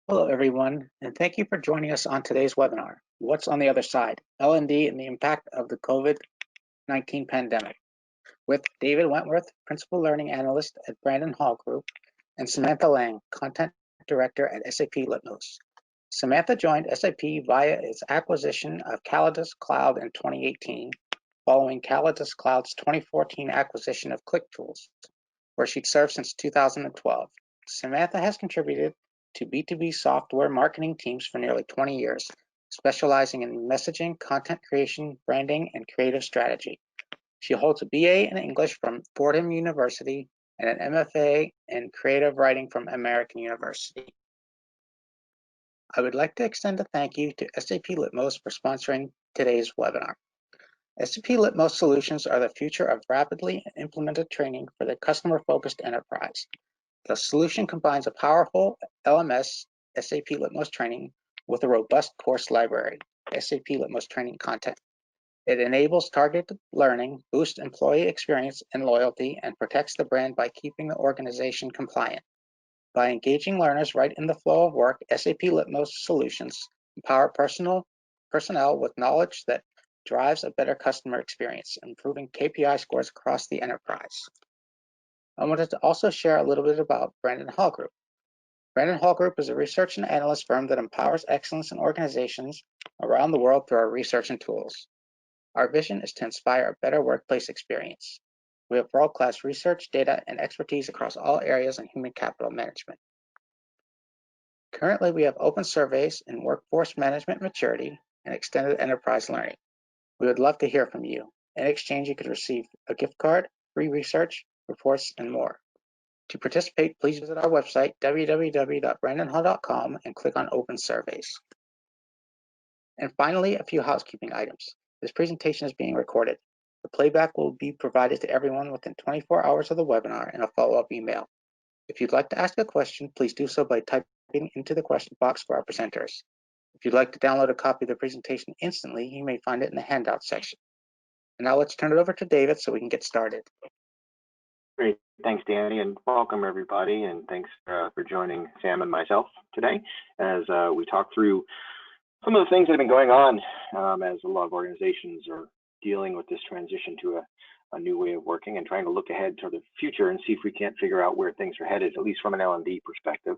Hello, everyone, and thank you for joining us on today's webinar, What's on the Other Side? L&D and the Impact of the COVID-19 Pandemic, with David Wentworth, Principal Learning Analyst at Brandon Hall Group, and Samantha Lang, Content Director at SAP Litmos. Samantha joined SAP via its acquisition of Calidus Cloud in 2018, following Calidus Cloud's 2014 acquisition of ClickTools, where she'd served since 2012. Samantha has contributed to B2B software marketing teams for nearly 20 years, specializing in messaging, content creation, branding, and creative strategy. She holds a BA in English from Fordham University and an MFA in creative writing from American University. I would like to extend a thank you to SAP Litmos for sponsoring today's webinar. SAP Litmos solutions are the future of rapidly implemented training for the customer-focused enterprise. The solution combines a powerful LMS, SAP Litmos Training, with a robust course library, SAP Litmos Training content. It enables targeted learning, boosts employee experience and loyalty, and protects the brand by keeping the organization compliant. By engaging learners right in the flow of work, SAP Litmos solutions empower personnel with knowledge that drives a better customer experience, improving KPI scores across the enterprise. I wanted to also share a little bit about Brandon Hall Group. Brandon Hall Group is a research and analyst firm that empowers excellence in organizations around the world through our research and tools. Our vision is to inspire a better workplace experience. We have world-class research, data, and expertise across all areas in human capital management. Currently, we have open surveys in workforce management maturity and extended enterprise learning. We would love to hear from you. In exchange, you could receive a gift card, free research, reports, and more. To participate, please visit our website, www.brandonhall.com, and click on Open Surveys. And finally, a few housekeeping items. This presentation is being recorded. The playback will be provided to everyone within 24 hours of the webinar in a follow-up email. If you'd like to ask a question, please do so by typing into the question box for our presenters. If you'd like to download a copy of the presentation instantly, you may find it in the handout section. And now let's turn it over to David so we can get started. Great. Thanks, Danny, and welcome everybody, and thanks for joining Sam and myself today as we talk through some of the things that have been going on as a lot of organizations are dealing with this transition to a new way of working and trying to look ahead to the future and see if we can't figure out where things are headed, at least from an L&D perspective.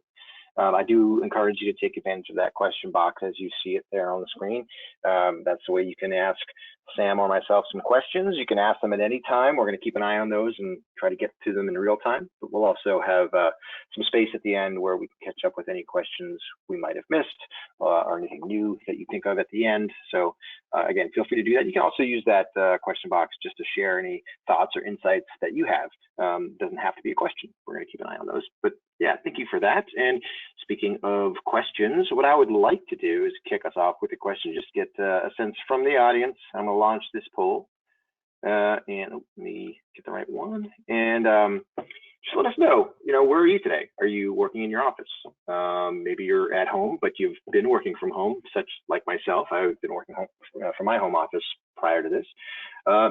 I do encourage you to take advantage of that question box as you see it there on the screen. That's the way you can ask Sam or myself some questions. You can ask them at any time. We're going to keep an eye on those and try to get to them in real time. But we'll also have some space at the end where we can catch up with any questions we might have missed or anything new that you think of at the end. So again, feel free to do that. You can also use that question box just to share any thoughts or insights that you have. Doesn't have to be a question. We're going to keep an eye on those. But yeah, thank you for that. And speaking of questions, what I would like to do is kick us off with a question, just get a sense from the audience. I'm going to launch this poll and let me get the right one. And just let us know, where are you today? Are you working in your office? Maybe you're at home, but you've been working from home, such like myself. I've been working from my home office prior to this.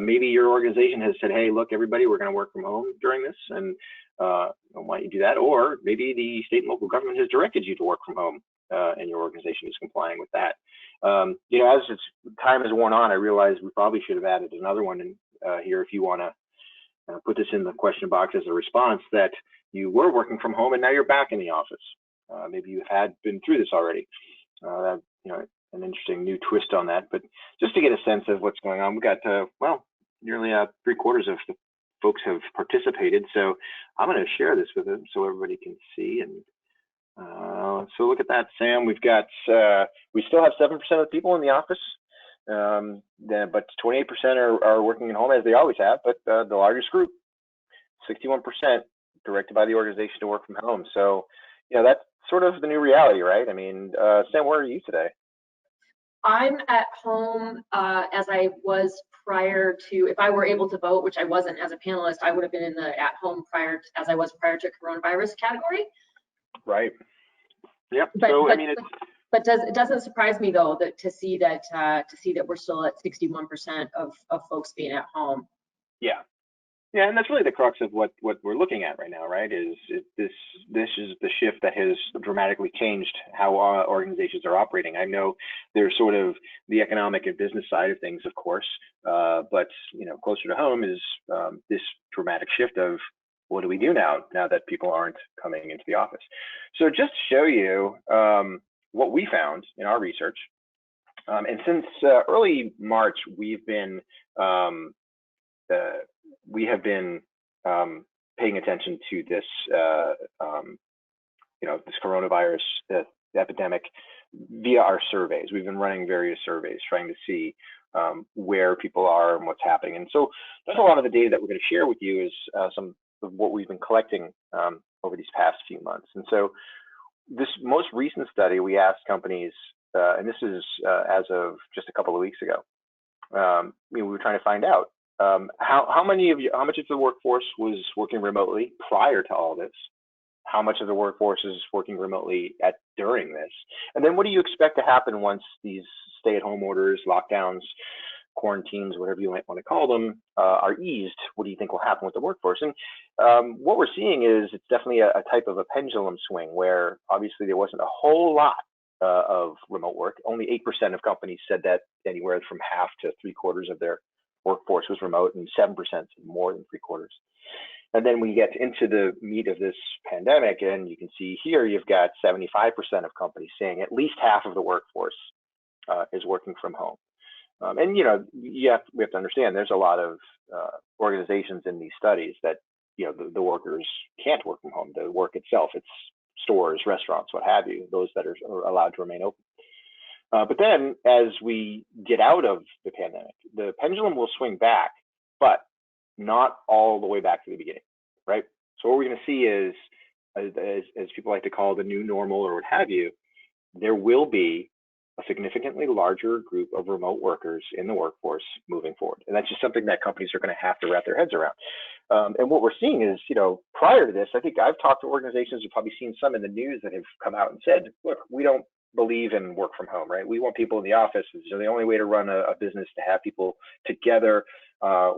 Maybe your organization has said, hey, look, everybody, we're going to work from home during this, and why don't you do that? Or maybe the state and local government has directed you to work from home and your organization is complying with that. As time has worn on, I realize we probably should have added another one in here if you want to put this in the question box as a response that you were working from home and now you're back in the office. Maybe you had been through this already. An interesting new twist on that, but just to get a sense of what's going on, we've got, nearly 3/4 of the folks have participated. So I'm going to share this with them so everybody can see. And so look at that, Sam. We've got, we still have 7% of the people in the office, but 28% are working at home as they always have. But the largest group, 61%, directed by the organization to work from home. So, that's sort of the new reality, right? I mean, Sam, where are you today? I'm at home as I was prior to, if I were able to vote, which I wasn't as a panelist, I would have been in the at home as I was prior to coronavirus category. Right. Yep. It doesn't surprise me though to see that we're still at 61% of folks being at home. Yeah. Yeah, and that's really the crux of what we're looking at right now, right? This is the shift that has dramatically changed how organizations are operating. I know there's sort of the economic and business side of things, of course, but closer to home is this dramatic shift of what do we do now that people aren't coming into the office. So just to show you what we found in our research, and since early March, we have been paying attention to this, this coronavirus epidemic via our surveys. We've been running various surveys trying to see where people are and what's happening. And so that's a lot of the data that we're going to share with you is some of what we've been collecting over these past few months. And so this most recent study, we asked companies, and this is as of just a couple of weeks ago, we were trying to find out how much of the workforce was working remotely prior to all this, how much of the workforce is working remotely during this, and then what do you expect to happen once these stay-at-home orders, lockdowns, quarantines, whatever you might want to call them, are eased. What do you think will happen with the workforce? And what we're seeing is it's definitely a type of a pendulum swing where obviously there wasn't a whole lot of remote work. Only 8% of companies said that anywhere from half to 3/4 of their workforce was remote, and 7% more than 3/4. And then when you get into the meat of this pandemic, and you can see here, you've got 75% of companies saying at least half of the workforce is working from home. And we have to understand there's a lot of organizations in these studies that the workers can't work from home. The work itself, it's stores, restaurants, what have you, those that are allowed to remain open. But then as we get out of the pandemic, the pendulum will swing back, but not all the way back to the beginning, right? So what we're going to see is, as people like to call the new normal or what have you, there will be a significantly larger group of remote workers in the workforce moving forward. And that's just something that companies are going to have to wrap their heads around. And what we're seeing is, prior to this, I think I've talked to organizations, you've probably seen some in the news that have come out and said, look, we don't believe in work from home, right? We want people in the office. So the only way to run a business to have people together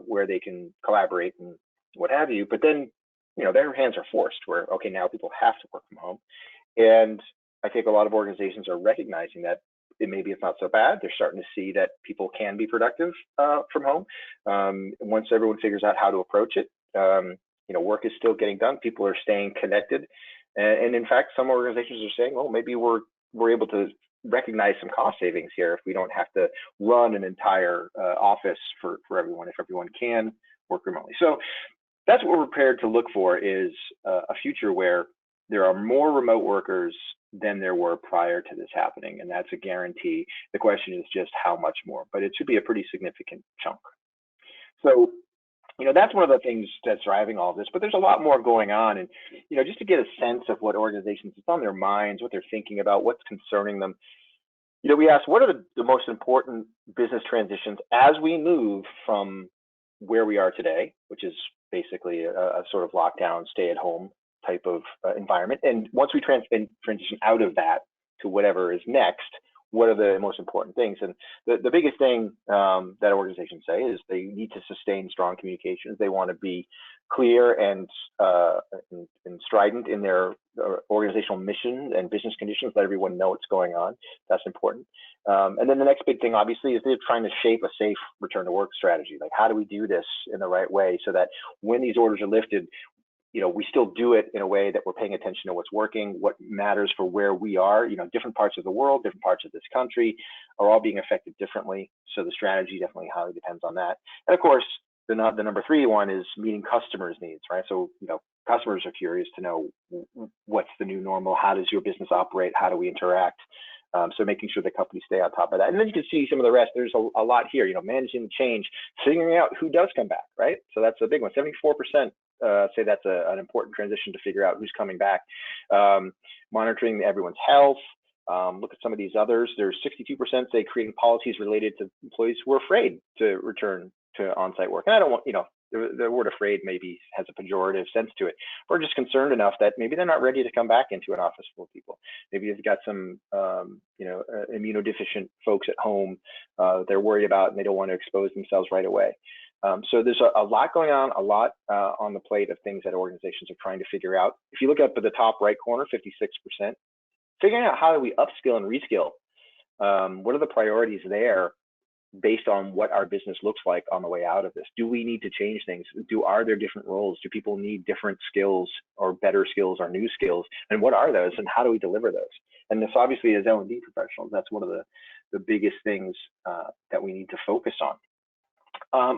where they can collaborate and what have you. But then, their hands are forced where, okay, now people have to work from home. And I think a lot of organizations are recognizing that maybe it's not so bad. They're starting to see that people can be productive from home. Once everyone figures out how to approach it, work is still getting done. People are staying connected. And in fact, some organizations are saying, well, maybe we're able to recognize some cost savings here if we don't have to run an entire office for everyone, if everyone can work remotely. So that's what we're prepared to look for, is a future where there are more remote workers than there were prior to this happening. And that's a guarantee. The question is just how much more, but it should be a pretty significant chunk. So, that's one of the things that's driving all this, but there's a lot more going on. And, just to get a sense of what organizations, it's on their minds, what they're thinking about, what's concerning them. We asked, what are the most important business transitions as we move from where we are today, which is basically a sort of lockdown, stay at home type of environment. And once we transition out of that to whatever is next, what are the most important things? And the biggest thing that organizations say is they need to sustain strong communications. They want to be clear and strident in their organizational mission and business conditions, let everyone know what's going on. That's important. And then the next big thing, obviously, is they're trying to shape a safe return to work strategy. Like, how do we do this in the right way so that when these orders are lifted, we still do it in a way that we're paying attention to what's working, what matters for where we are. Different parts of the world, different parts of this country are all being affected differently. So the strategy definitely highly depends on that. And of course, the number 3 one is meeting customers' needs, right? So, customers are curious to know what's the new normal, how does your business operate, how do we interact? So making sure the companies stay on top of that. And then you can see some of the rest. There's a lot here, managing the change, figuring out who does come back, right? So that's a big one. 74% say that's an important transition to figure out who's coming back. Monitoring everyone's health. Look at some of these others. There's 62% say creating policies related to employees who are afraid to return to on-site work. And I don't want, the word afraid maybe has a pejorative sense to it. We're just concerned enough that maybe they're not ready to come back into an office full of people. Maybe you've got some, immunodeficient folks at home they're worried about, and they don't want to expose themselves right away. So there's a lot going on, a lot on the plate of things that organizations are trying to figure out. If you look up at the top right corner, 56%, figuring out how do we upskill and reskill. What are the priorities there based on what our business looks like on the way out of this? Do we need to change things? Are there different roles? Do people need different skills or better skills or new skills? And what are those and how do we deliver those? And this obviously as L&D professionals, that's one of the biggest things that we need to focus on.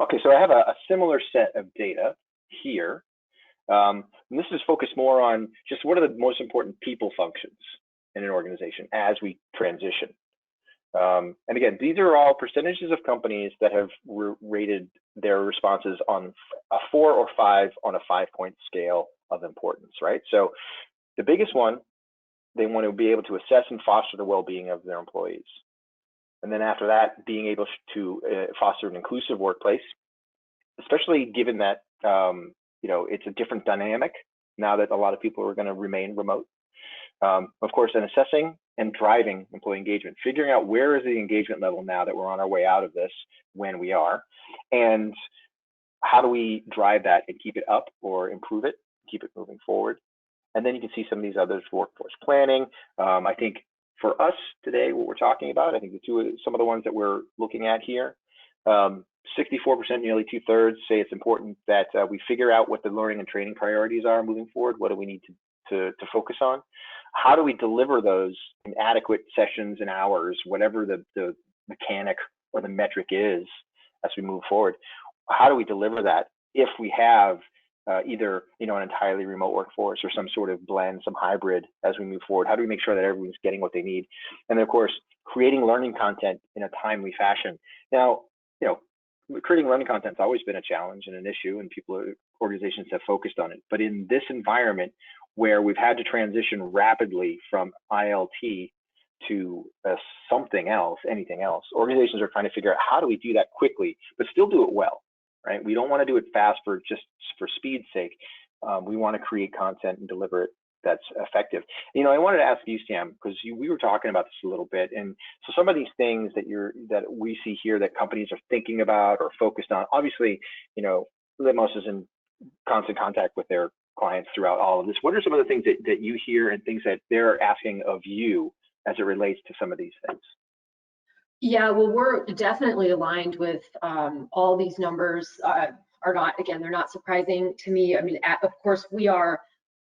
Okay, so I have a similar set of data here. And this is focused more on just what are the most important people functions in an organization as we transition. And again, these are all percentages of companies that have rated their responses on a 4 or 5 on a 5-point scale of importance, right? So the biggest one, they want to be able to assess and foster the well-being of their employees. And then after that, being able to foster an inclusive workplace, especially given that, it's a different dynamic now that a lot of people are going to remain remote. Of course, and assessing and driving employee engagement, figuring out where is the engagement level now that we're on our way out of this, when we are, and how do we drive that and keep it up or improve it, keep it moving forward. And then you can see some of these others, workforce planning. I think for us today, what we're talking about, I think some of the ones that we're looking at here, 64%, nearly 2/3 say it's important that we figure out what the learning and training priorities are moving forward. What do we need to focus on? How do we deliver those in adequate sessions and hours, whatever the mechanic or the metric is as we move forward? How do we deliver that if we have either an entirely remote workforce or some sort of blend, some hybrid as we move forward? How do we make sure that everyone's getting what they need? And then, of course, creating learning content in a timely fashion. Now, creating learning content has always been a challenge and an issue, and organizations have focused on it. But in this environment where we've had to transition rapidly from ILT to something else, anything else, organizations are trying to figure out how do we do that quickly, but still do it well, right? We don't want to do it fast for speed's sake. We want to create content and deliver it that's effective. I wanted to ask you, Sam, because we were talking about this a little bit, and so some of these things that we see here that companies are thinking about or focused on. Obviously, Litmos is in constant contact with their clients throughout all of this. What are some of the things that you hear and things that they're asking of you as it relates to some of these things? Yeah, well, we're definitely aligned with all these numbers. Are not, again, they're not surprising to me. I mean, of course, we are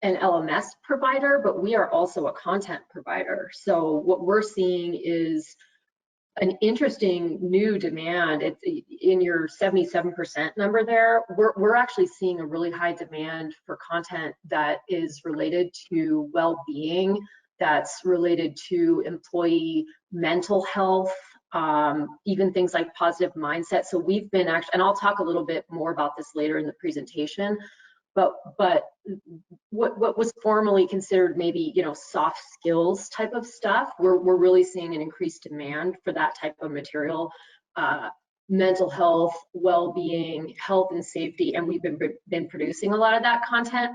an LMS provider, but we are also a content provider. So what we're seeing is an interesting new demand. It's in your 77% number there. We're actually seeing a really high demand for content that is related to well-being, that's related to employee mental health, even things like positive mindset. So we've been actually, and I'll talk a little bit more about this later in the presentation, but what was formerly considered maybe soft skills type of stuff, we're really seeing an increased demand for that type of material, mental health, well-being, health and safety, and we've been producing a lot of that content.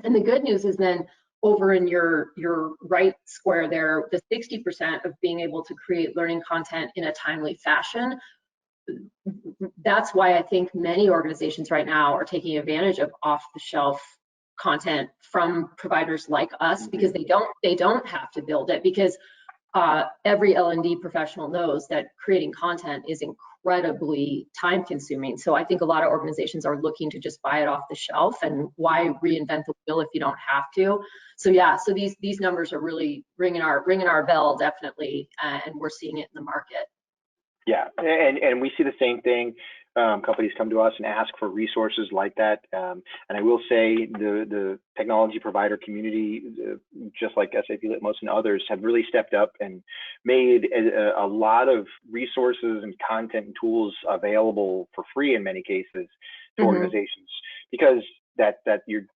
And the good news is then over in your right square there, the 60% of being able to create learning content in a timely fashion. That's why I think many organizations right now are taking advantage of off-the-shelf content from providers like us, because they don't have to build it, because every L&D professional knows that creating content is incredibly time consuming. So I think a lot of organizations are looking to just buy it off the shelf, and why reinvent the wheel if you don't have to? So yeah, so these numbers are really ringing our bell, definitely, and we're seeing it in the market. Yeah, and we see the same thing. Companies come to us and ask for resources like that. And I will say the technology provider community, just like SAP Litmos and others, have really stepped up and made a lot of resources and content and tools available for free in many cases to organizations, because that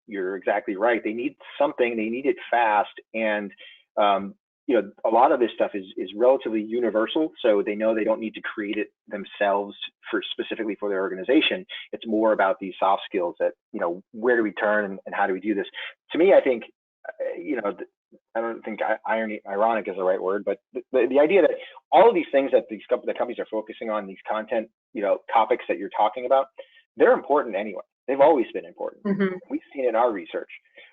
you're exactly right. They need something, they need it fast, and a lot of this stuff is relatively universal, so they know they don't need to create it themselves specifically for their organization. It's more about these soft skills that, where do we turn and how do we do this? To me, I think, I don't think ironic is the right word, but the idea that all of these things that the companies are focusing on, these content, topics that you're talking about, they're important anyway. They've always been important. We've seen it in our research.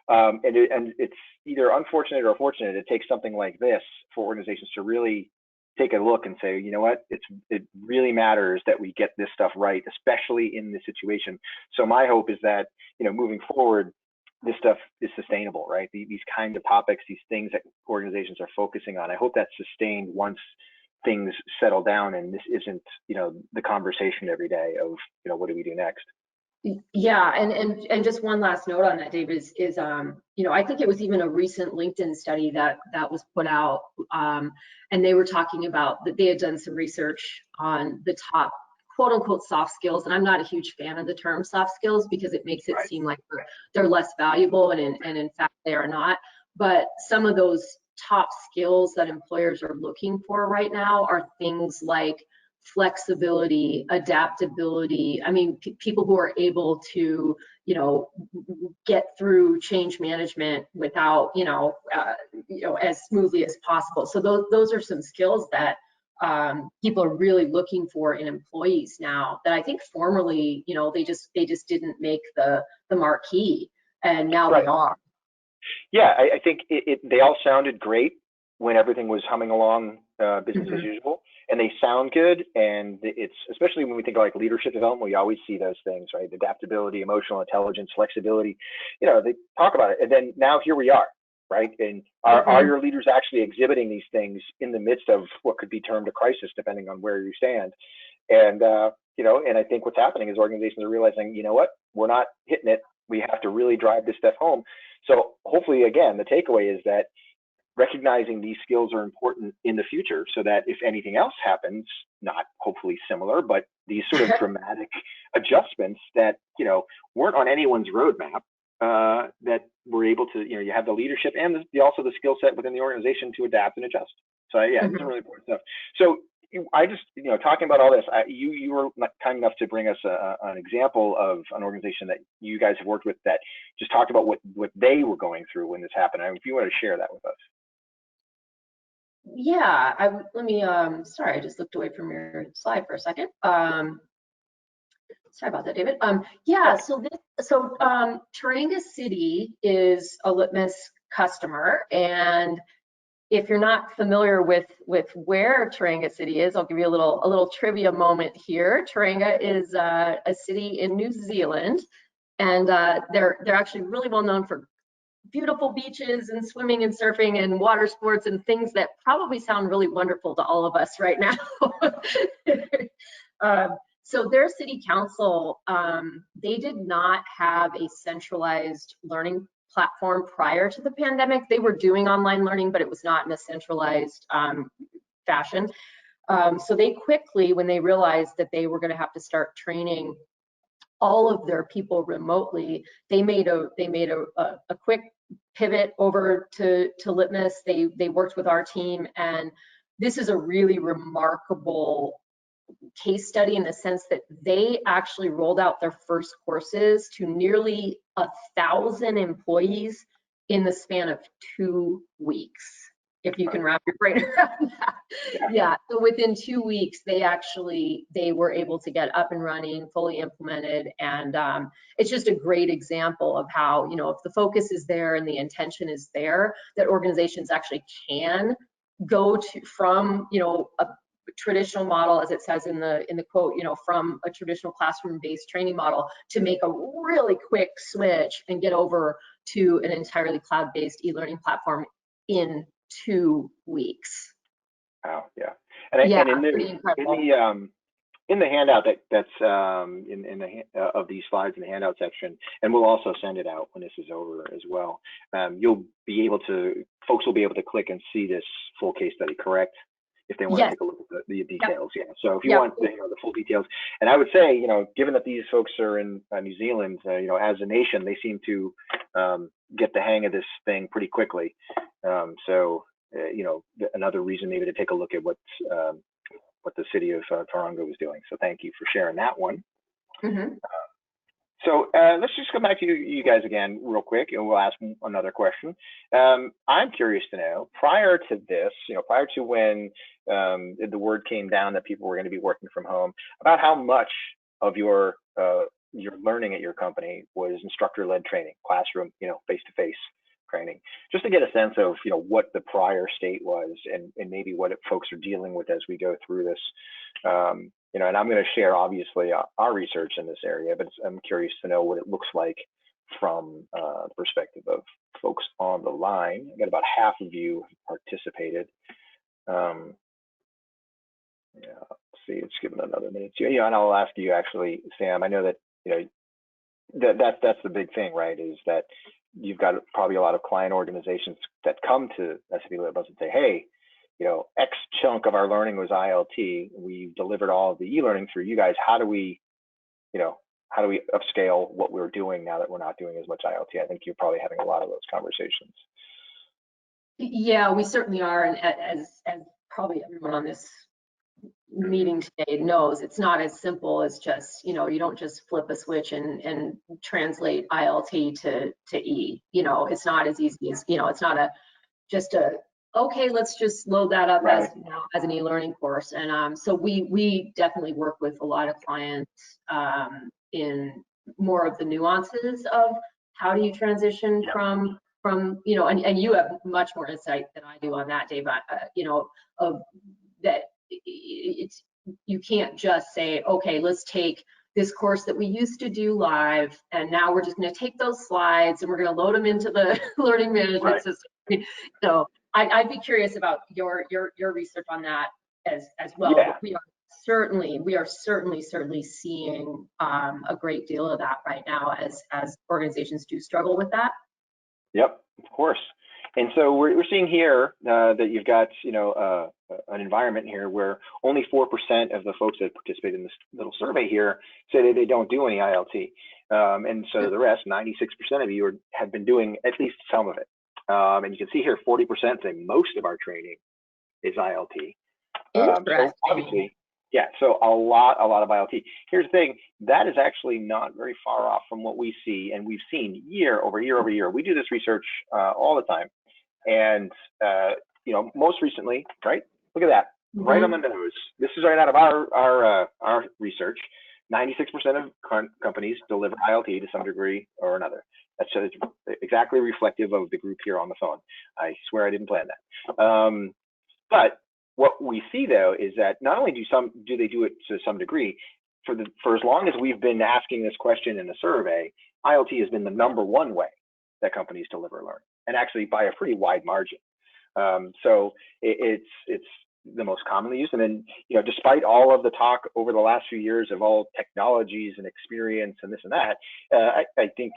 And it's either unfortunate or fortunate. It takes something like this for organizations to really take a look and say, you know what, it really matters that we get this stuff right, especially in this situation. So my hope is that, moving forward, this stuff is sustainable, right? These kind of topics, these things that organizations are focusing on, I hope that's sustained once things settle down and this isn't, the conversation every day of, what do we do next? Yeah, and just one last note on that, David, is I think it was even a recent LinkedIn study that was put out, and they were talking about that they had done some research on the top quote unquote soft skills, and I'm not a huge fan of the term soft skills because it makes it seem like they're less valuable, and in fact they are not. But some of those top skills that employers are looking for right now are things like flexibility, adaptability. I mean, people who are able to, get through change management without, as smoothly as possible. So those are some skills that people are really looking for in employees now that I think formerly, they just didn't make the marquee, and now they are. Yeah, I think they all sounded great when everything was humming along, business as usual, and they sound good. And it's, especially when we think of like leadership development, we always see those things, right? Adaptability, emotional intelligence, flexibility, they talk about it. And then now here we are, right? And are your leaders actually exhibiting these things in the midst of what could be termed a crisis, depending on where you stand? And, and I think what's happening is organizations are realizing, what, we're not hitting it. We have to really drive this stuff home. So hopefully, again, the takeaway is that recognizing these skills are important in the future, so that if anything else happens, not hopefully similar, but these sort of dramatic adjustments that, weren't on anyone's roadmap, that we're able to, you have the leadership and also the skill set within the organization to adapt and adjust. So yeah, it's really important stuff. So I just, talking about all this, you were kind enough to bring us an example of an organization that you guys have worked with that just talked about what they were going through when this happened. If you want to share that with us. Yeah, let me, sorry, I just looked away from your slide for a second. Sorry about that, David. Yeah, so Tauranga City is a Litmos customer, and if you're not familiar with where Tauranga City is, I'll give you a little trivia moment here. Tauranga is a city in New Zealand, and they're actually really well known for beautiful beaches and swimming and surfing and water sports and things that probably sound really wonderful to all of us right now. So their city council, they did not have a centralized learning platform prior to the pandemic. They were doing online learning, but it was not in a centralized fashion. So they quickly, when they realized that they were going to have to start training all of their people remotely, they made a quick pivot over to Litmos. They worked with our team, and this is a really remarkable case study in the sense that they actually rolled out their first courses to nearly 1,000 employees in the span of 2 weeks, if you can wrap your brain around that. Yeah, so within 2 weeks, they were able to get up and running, fully implemented, and it's just a great example of how, if the focus is there and the intention is there, that organizations actually can go from, a traditional model, as it says in the quote, from a traditional classroom-based training model to make a really quick switch and get over to an entirely cloud-based e-learning platform in 2 weeks. Wow, yeah. And in the handout that's of these slides in the handout section, and we'll also send it out when this is over as well. Folks will be able to click and see this full case study, correct? If they want to take a look at the details, yeah. So if you want the full details, and I would say, given that these folks are in New Zealand, as a nation, they seem to get the hang of this thing pretty quickly. Another reason maybe to take a look at what the city of Tauranga was doing. So thank you for sharing that one. So let's just come back to you guys again real quick, and we'll ask another question. I'm curious to know, prior to this, prior to when the word came down that people were going to be working from home, about how much of your learning at your company was instructor-led training, classroom, face-to-face training, just to get a sense of, what the prior state was and maybe what folks are dealing with as we go through this. And I'm going to share, obviously, our research in this area, but I'm curious to know what it looks like from the perspective of folks on the line. I got about half of you participated. Yeah, let's see, let's give it another minute. Yeah, and I'll ask you actually, Sam, I know that, that's the big thing, right, is that you've got probably a lot of client organizations that come to SAP Litmos and say, hey, X chunk of our learning was ILT. We delivered all of the e-learning through you guys. How do we upscale what we're doing now that we're not doing as much ILT? I think you're probably having a lot of those conversations. Yeah, we certainly are. And as probably everyone on this meeting today knows, it's not as simple as just, you don't just flip a switch and translate ILT to E. It's not as easy as, it's not okay, let's just load that up Right. as an e-learning course. And so we definitely work with a lot of clients in more of the nuances of how do you transition from and you have much more insight than I do on that, Dave. Of that you can't just say, okay, let's take this course that we used to do live, and now we're just going to take those slides and we're going to load them into the learning management system. So I'd be curious about your research on that as well. Yeah. But we are certainly seeing a great deal of that right now as organizations do struggle with that. Yep, of course. And so we're seeing here that you've got an environment here where only 4% of the folks that participate in this little survey here say that they don't do any ILT, and so the rest, 96% of you have been doing at least some of it. And you can see here 40% say most of our training is ILT. So obviously, yeah, so a lot of ILT. Here's the thing, that is actually not very far off from what we see, and we've seen year over year over year. We do this research all the time, and most recently, right? Look at that, right on the nose. This is right out of our research. 96% of companies deliver ILT to some degree or another. That's exactly reflective of the group here on the phone. I swear I didn't plan that. But what we see though is that not only do they do it to some degree, for as long as we've been asking this question in the survey, ILT has been the #1 way that companies deliver learning, and actually by a pretty wide margin. So it's the most commonly used. And then, despite all of the talk over the last few years of all technologies and experience and this and that, I think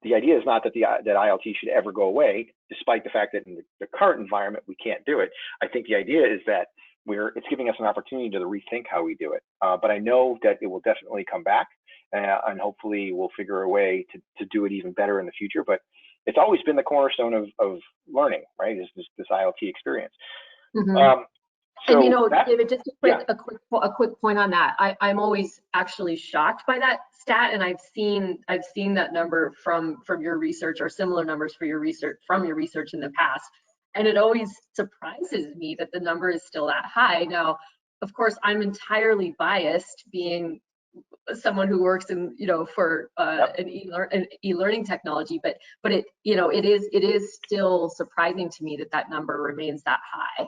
the idea is not that that ILT should ever go away, despite the fact that in the current environment we can't do it. I think the idea is that it's giving us an opportunity to rethink how we do it. But I know that it will definitely come back, and hopefully we'll figure a way to do it even better in the future. But it's always been the cornerstone of learning, right? Is this ILT experience. So and David, just a quick point on that. I'm always actually shocked by that stat, and I've seen that number from your research, or similar numbers from your research in the past, and it always surprises me that the number is still that high. Now, of course, I'm entirely biased, being someone who works in for an e-learning technology, but it is still surprising to me that number remains that high.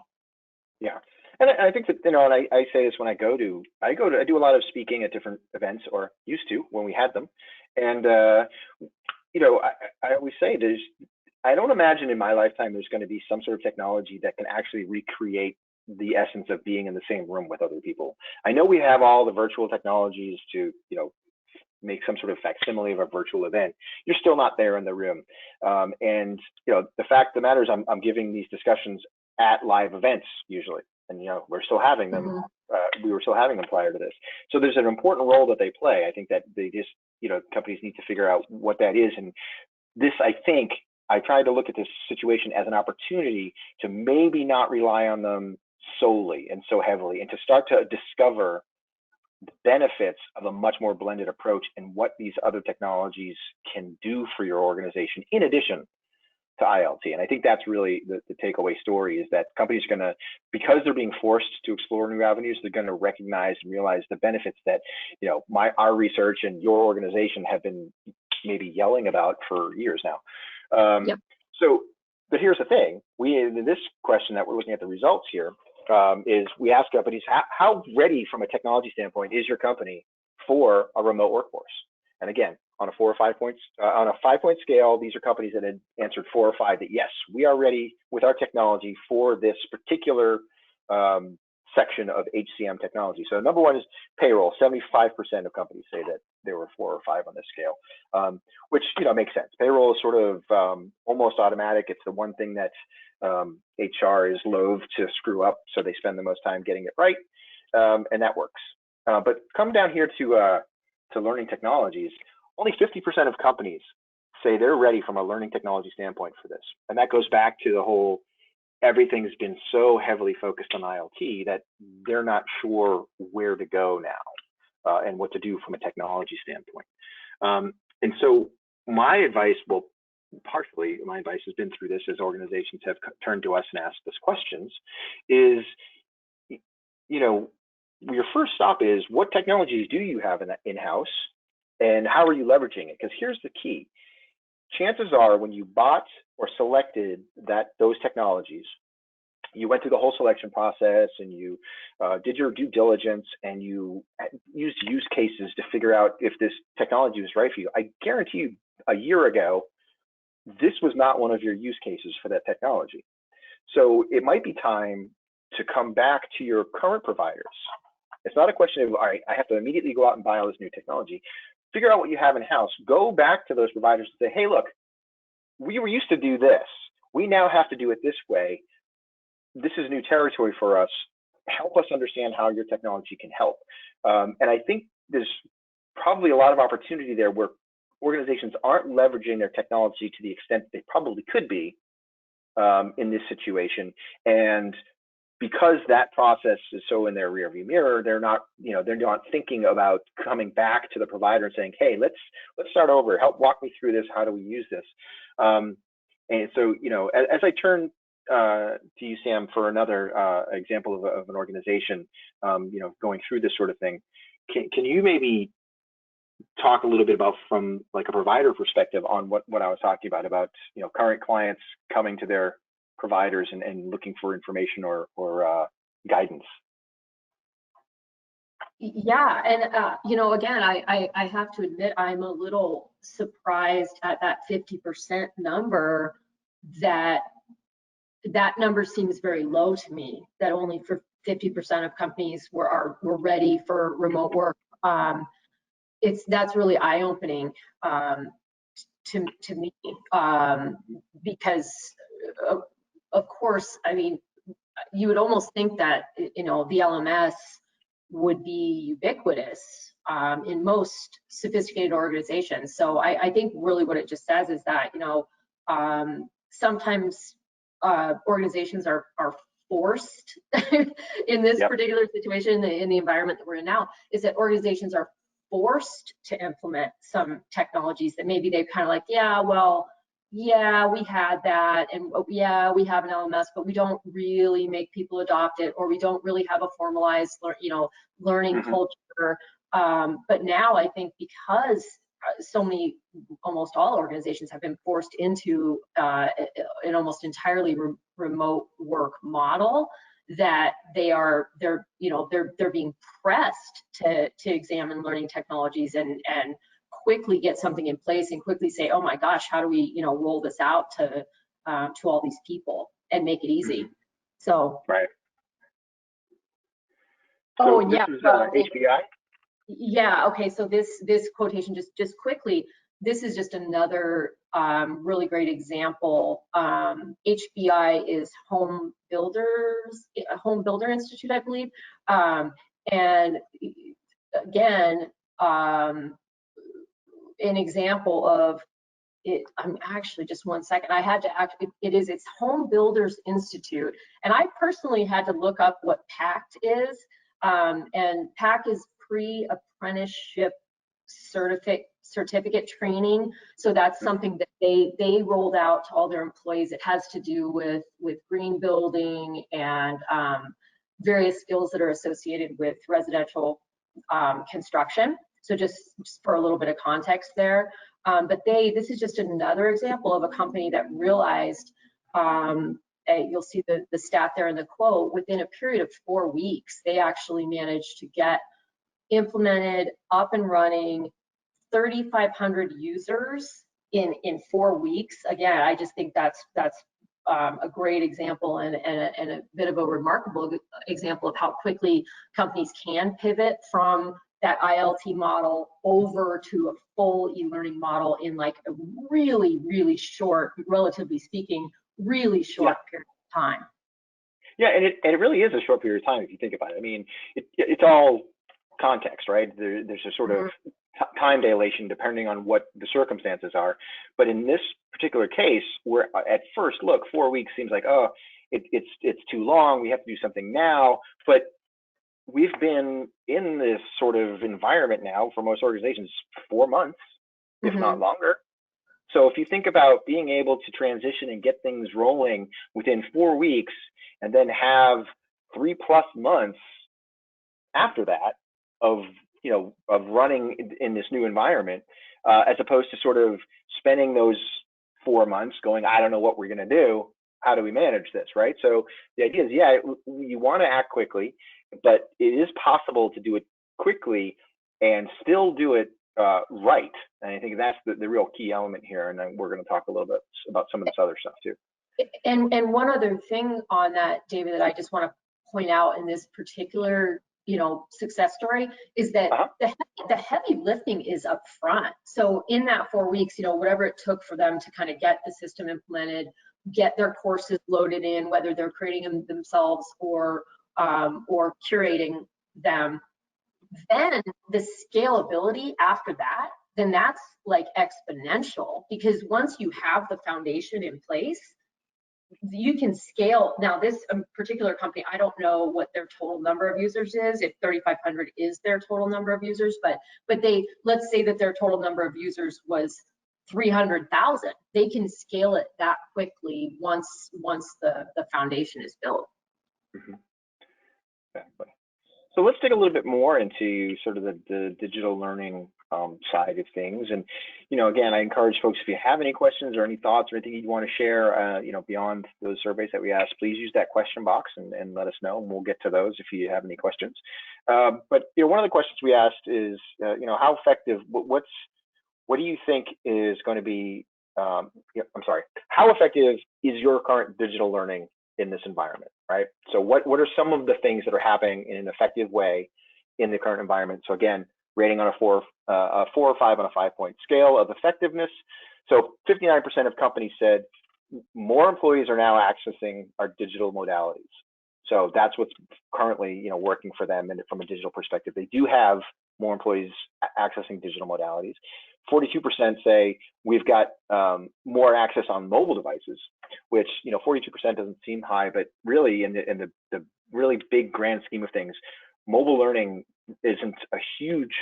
Yeah. And I think that, and I say this when I do a lot of speaking at different events, or used to when we had them. And, I always say I don't imagine in my lifetime there's going to be some sort of technology that can actually recreate the essence of being in the same room with other people. I know we have all the virtual technologies to, make some sort of facsimile of a virtual event. You're still not there in the room. And, the fact of the matter is I'm giving these discussions at live events usually. And, we're still having them. We were still having them prior to this. So there's an important role that they play. I think that they just, companies need to figure out what that is. And this, I think, I tried to look at this situation as an opportunity to maybe not rely on them solely and so heavily, and to start to discover benefits of a much more blended approach and what these other technologies can do for your organization in addition to ILT. And I think that's really the takeaway story, is that companies are going to, because they're being forced to explore new avenues, they're going to recognize and realize the benefits that, you know, our research and your organization have been maybe yelling about for years now. Yep. So, but here's the thing, in this question that we're looking at the results here, is we ask companies, how ready from a technology standpoint is your company for a remote workforce? And again, on a 4 or 5 points, on a 5-point scale, these are companies that had answered 4 or 5 that yes, we are ready with our technology for this particular section of HCM technology. So number 1 is payroll. 75% of companies say that there were 4 or 5 on this scale, which, you know, makes sense. Payroll is sort of almost automatic. It's the one thing that HR is loath to screw up, so they spend the most time getting it right, and that works. But come down here to learning technologies. Only 50% of companies say they're ready from a learning technology standpoint for this. And that goes back to the whole, everything's been so heavily focused on ILT that they're not sure where to go now and what to do from a technology standpoint. And so my advice, well, partially my advice has been through this as organizations have turned to us and asked us questions, is, you know, your first stop is, what technologies do you have in-house? And how are you leveraging it? Because here's the key. Chances are when you bought or selected those technologies, you went through the whole selection process and you did your due diligence and you used use cases to figure out if this technology was right for you. I guarantee you a year ago, this was not one of your use cases for that technology. So it might be time to come back to your current providers. It's not a question of, all right, I have to immediately go out and buy all this new technology. Figure out what you have in-house. Go back to those providers and say, hey, look, we were used to do this. We now have to do it this way. This is new territory for us. Help us understand how your technology can help. And I think there's probably a lot of opportunity there where organizations aren't leveraging their technology to the extent they probably could be in this situation. And because that process is so in their rearview mirror, they're not thinking about coming back to the provider and saying, hey, let's start over. Help walk me through this. How do we use this? And so, you know, as I turn to you, Sam, for another example of an organization, you know, going through this sort of thing, can you maybe talk a little bit about, from like a provider perspective, on what I was talking about, you know, current clients coming to their providers and looking for information or guidance? Yeah, and you know, again, I have to admit, I'm a little surprised at that 50% number. That number seems very low to me, that only for 50% of companies were ready for remote work. That's really eye-opening to me, because of course, I mean, you would almost think that, you know, the LMS would be ubiquitous in most sophisticated organizations. So I think really what it just says is that, you know, sometimes organizations are forced in this particular situation, in the environment that we're in now, is that organizations are forced to implement some technologies that maybe they've kind of like, yeah, well, yeah, we had that, and yeah, we have an LMS, but we don't really make people adopt it, or we don't really have a formalized, you know, learning culture. But now I think because so many, almost all organizations have been forced into an almost entirely remote work model, that they're being pressed to examine learning technologies and quickly get something in place and quickly say, oh my gosh, how do we, you know, roll this out to all these people and make it easy. So right. Oh, so and this yeah, is well, HBI. Yeah. Okay. So this quotation, just quickly, this is just another really great example. HBI is Home Builder Institute, I believe. And again, an example of it. I'm actually, just one second. I had to it's Home Builders Institute, and I personally had to look up what PACT is. And PACT is pre-apprenticeship certificate training. So that's something that they rolled out to all their employees. It has to do with green building and various skills that are associated with residential construction. So just for a little bit of context there. But this is just another example of a company that realized, you'll see the stat there in the quote, within a period of 4 weeks, they actually managed to get implemented, up and running, 3,500 users in 4 weeks. Again, I just think that's a great example and a bit of a remarkable example of how quickly companies can pivot from that ILT model over to a full e-learning model in like a really, really short, relatively speaking, really short period of time. Yeah, and it really is a short period of time if you think about it. I mean, it's all context, right? There's a sort of time dilation depending on what the circumstances are. But in this particular case, where at first look, 4 weeks seems like, oh, it's too long, we have to do something now. But we've been in this sort of environment now for most organizations 4 months, if not longer. So if you think about being able to transition and get things rolling within 4 weeks, and then have 3+ months after that of running in this new environment, as opposed to sort of spending those 4 months going, I don't know what we're going to do. How do we manage this, right? So the idea is, yeah, you want to act quickly, but it is possible to do it quickly and still do it right. And I think that's the real key element here. And then we're going to talk a little bit about some of this other stuff too. And one other thing on that, David, that I just want to point out in this particular success story is that the heavy lifting is up front. So in that 4 weeks, whatever it took for them to kind of get the system implemented, get their courses loaded in, whether they're creating them themselves or curating them, then the scalability after that, then that's like exponential, because once you have the foundation in place, you can scale. Now this particular company, I don't know what their total number of users is, if 3,500 is their total number of users, but let's say that their total number of users was 300,000. They can scale it that quickly once the foundation is built. Exactly. So let's dig a little bit more into sort of the digital learning side of things. And, again, I encourage folks, if you have any questions or any thoughts or anything you want to share, beyond those surveys that we asked, please use that question box and let us know, and we'll get to those if you have any questions. But, one of the questions we asked is, how effective, what do you think is going to be, how effective is your current digital learning in this environment, right? So what are some of the things that are happening in an effective way in the current environment? So again, rating on a 4 or 5 on a 5-point scale of effectiveness. So 59% of companies said more employees are now accessing our digital modalities. So that's what's currently, working for them, and from a digital perspective, they do have more employees accessing digital modalities. 42% say we've got more access on mobile devices, which 42% doesn't seem high, but really in the really big grand scheme of things, mobile learning isn't a huge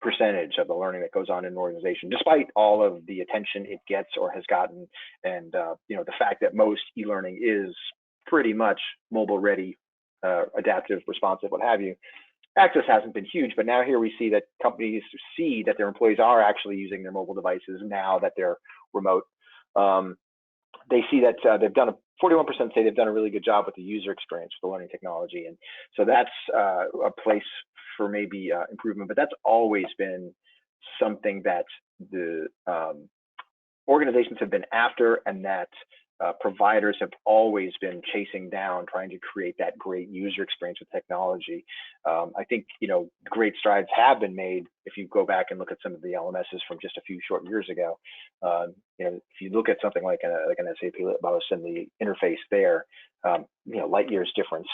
percentage of the learning that goes on in an organization, despite all of the attention it gets or has gotten, and the fact that most e-learning is pretty much mobile ready, adaptive, responsive, what have you. Access hasn't been huge, but now here we see that companies see that their employees are actually using their mobile devices now that they're remote. They see that 41% say they've done a really good job with the user experience with the learning technology, and so that's a place for maybe improvement. But that's always been something that the organizations have been after, and that providers have always been chasing down, trying to create that great user experience with technology. I think great strides have been made if you go back and look at some of the LMSs from just a few short years ago. If you look at something like an SAP Litmos and the interface there, light years difference.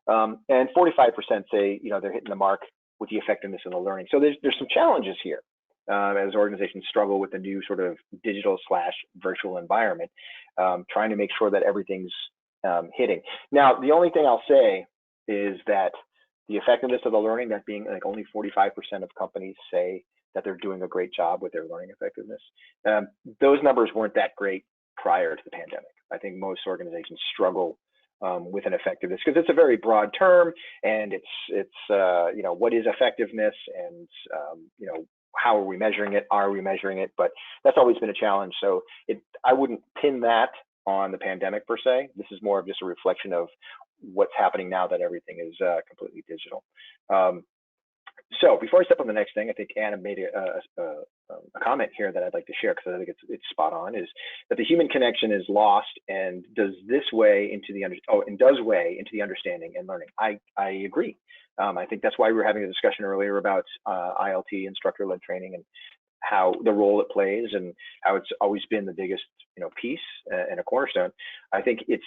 And 45% say they're hitting the mark with the effectiveness of the learning. So there's some challenges here as organizations struggle with the new sort of digital/virtual environment, trying to make sure that everything's hitting. Now, the only thing I'll say is that the effectiveness of the learning, that being like only 45% of companies say that they're doing a great job with their learning effectiveness. Those numbers weren't that great prior to the pandemic. I think most organizations struggle with an effectiveness because it's a very broad term, and it's you know, what is effectiveness, and you know, how are we measuring it? Are we measuring it? But that's always been a challenge. So I wouldn't pin that on the pandemic per se. This is more of just a reflection of what's happening now that everything is completely digital. So before I step on the next thing, I think Anna made a comment here that I'd like to share, because I think it's spot on, is that the human connection is lost and does weigh into the understanding and learning. I agree. I think that's why we were having a discussion earlier about ILT, instructor-led training, and how the role it plays, and how it's always been the biggest, you know, piece and a cornerstone. I think it's,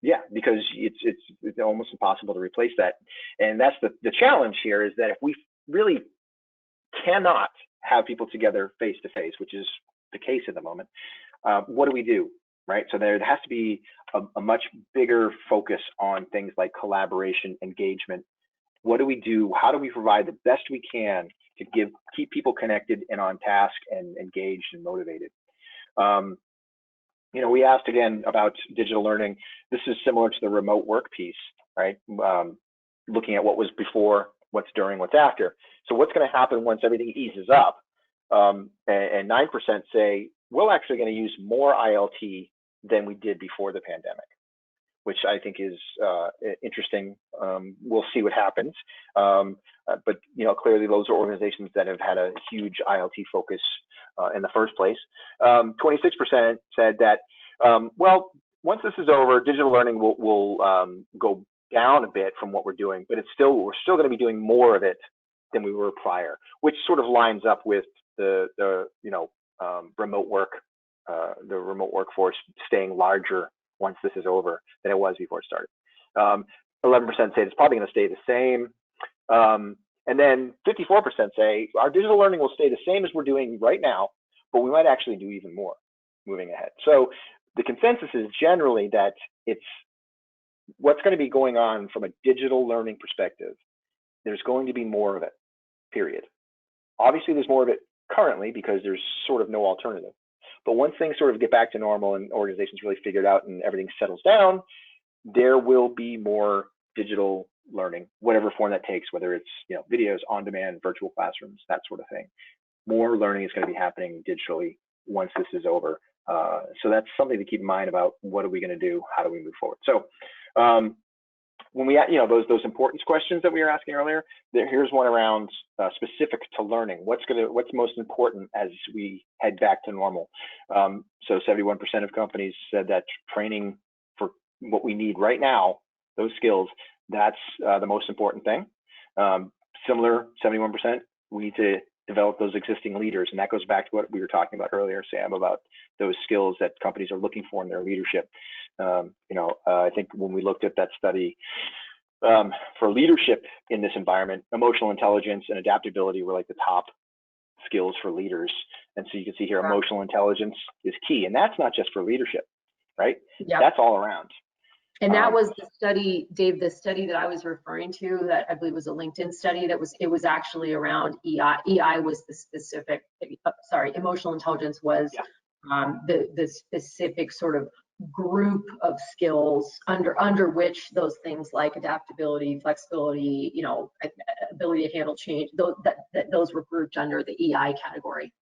yeah, because it's almost impossible to replace that. And that's the challenge here, is that if we really cannot have people together face to face, which is the case at the moment, what do? Right? So there has to be a much bigger focus on things like collaboration, engagement. What do we do? How do we provide the best we can to keep people connected and on task and engaged and motivated? You know, we asked again about digital learning. This is similar to the remote work piece, right? Looking at what was before, what's during, what's after. So what's going to happen once everything eases up? And 9% say we're actually going to use more ILT than we did before the pandemic, which I think is interesting. We'll see what happens. But you know, clearly those are organizations that have had a huge ILT focus in the first place. 26% said that, well, once this is over, digital learning will go down a bit from what we're doing, but we're still going to be doing more of it than we were prior, which sort of lines up with the you know, remote work, the remote workforce staying larger once this is over than it was before it started. 11% say it's probably going to stay the same. And then 54% say our digital learning will stay the same as we're doing right now, but we might actually do even more moving ahead. So the consensus is generally that it's what's going to be going on from a digital learning perspective. There's going to be more of it, period. Obviously, there's more of it currently because there's sort of no alternative. But once things sort of get back to normal and organizations really figure it out and everything settles down, there will be more digital learning, whatever form that takes, whether it's, you know, videos, on demand, virtual classrooms, that sort of thing. More learning is going to be happening digitally once this is over. So that's something to keep in mind about what are we going to do? How do we move forward? So when we, you know, those importance questions that we were asking earlier, here's one around specific to learning. What's most important as we head back to normal? So 71% of companies said that training for what we need right now, those skills, that's the most important thing. Similar, 71%, we need to develop those existing leaders. And that goes back to what we were talking about earlier, Sam, about those skills that companies are looking for in their leadership. You know, I think when we looked at that study for leadership in this environment, emotional intelligence and adaptability were like the top skills for leaders. And so you can see here, emotional intelligence is key. And that's not just for leadership, right? Yep. That's all around. And that was the study, Dave, the study that I was referring to, that I believe was a LinkedIn study, it was actually around EI. EI was the specific, emotional intelligence was the specific sort of group of skills under which those things like adaptability, flexibility, you know, ability to handle change, those were grouped under the EI category.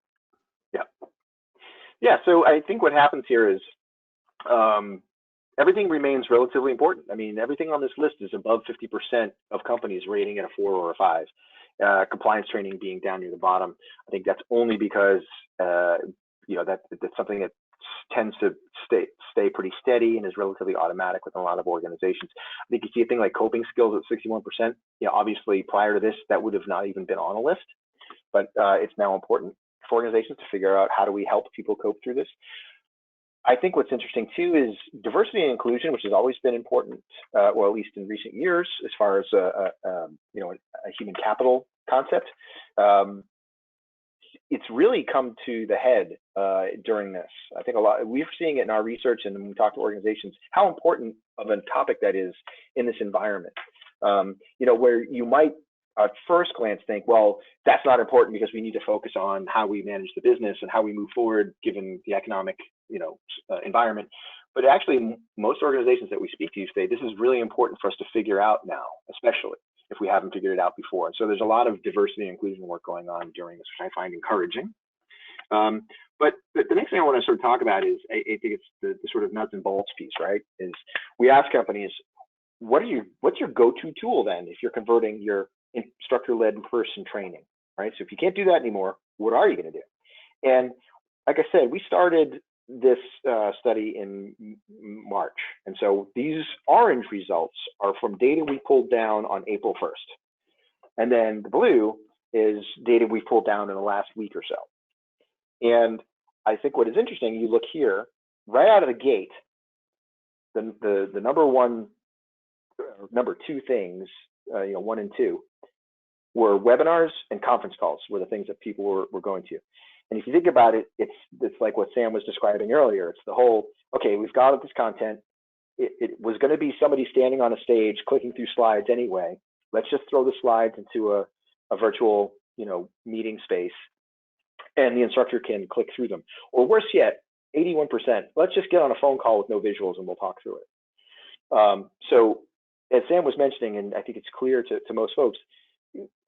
Yeah, so I think what happens here is everything remains relatively important. I mean, everything on this list is above 50% of companies rating it a 4 or a 5. Compliance training being down near the bottom. I think that's only because you know, that's something that tends to stay pretty steady and is relatively automatic with a lot of organizations. I think you see a thing like coping skills at 61%. You know, obviously prior to this, that would have not even been on a list, but it's now important for organizations to figure out how do we help people cope through this. I think what's interesting too is diversity and inclusion, which has always been important, well, at least in recent years, as far as you know, a human capital concept. It's really come to the head during this. I think we're seeing it in our research and when we talk to organizations, how important of a topic that is in this environment. Where you might at first glance think, well, that's not important because we need to focus on how we manage the business and how we move forward given the economic, environment. But actually, most organizations that we speak to say this is really important for us to figure out now, especially if we haven't figured it out before. And so there's a lot of diversity and inclusion work going on during this, which I find encouraging. But the next thing I want to sort of talk about is, I think it's the sort of nuts and bolts piece, right? Is we ask companies, what's your go-to tool then if you're converting your instructor-led in-person training, right? So if you can't do that anymore, what are you going to do? And like I said, we started this study in March. And so these orange results are from data we pulled down on April 1st. And then the blue is data we pulled down in the last week or so. And I think what is interesting, you look here, right out of the gate, the number two things, 1 and 2, were webinars and conference calls were the things that people were going to. And if you think about it, it's like what Sam was describing earlier. It's the whole, okay, we've got this content. It was going to be somebody standing on a stage clicking through slides anyway. Let's just throw the slides into a virtual, meeting space, and the instructor can click through them. Or worse yet, 81%, let's just get on a phone call with no visuals and we'll talk through it. So as Sam was mentioning, and I think it's clear to most folks,